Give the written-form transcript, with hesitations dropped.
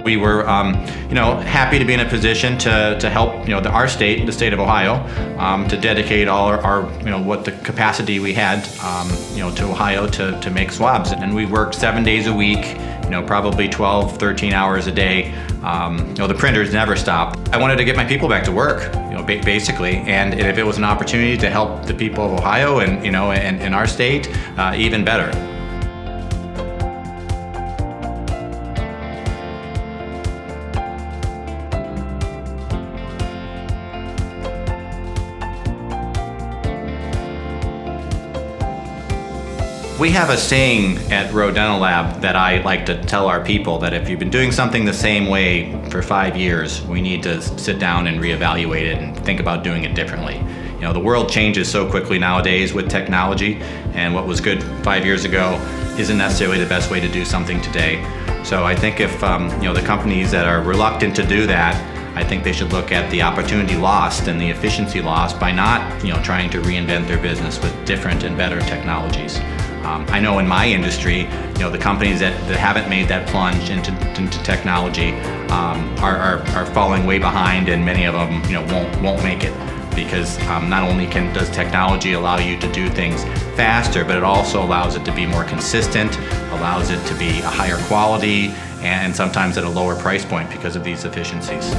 We were, happy to be in a position to help, our state, the state of Ohio, to dedicate all our what the capacity we had, to Ohio to make swabs. And we worked 7 days a week, probably 12, 13 hours a day. The printers never stopped. I wanted to get my people back to work, basically. And if it was an opportunity to help the people of Ohio and, and in our state, even better. We have a saying at ROE Dental Lab that I like to tell our people, that if you've been doing something the same way for 5 years, we need to sit down and reevaluate it and think about doing it differently. The world changes so quickly nowadays with technology, and what was good 5 years ago isn't necessarily the best way to do something today. So I think if the companies that are reluctant to do that, I think they should look at the opportunity lost and the efficiency lost by not trying to reinvent their business with different and better technologies. I know in my industry, the companies that haven't made that plunge into technology are falling way behind, and many of them won't make it, because not only does technology allow you to do things faster, but it also allows it to be more consistent, allows it to be a higher quality, and sometimes at a lower price point because of these efficiencies.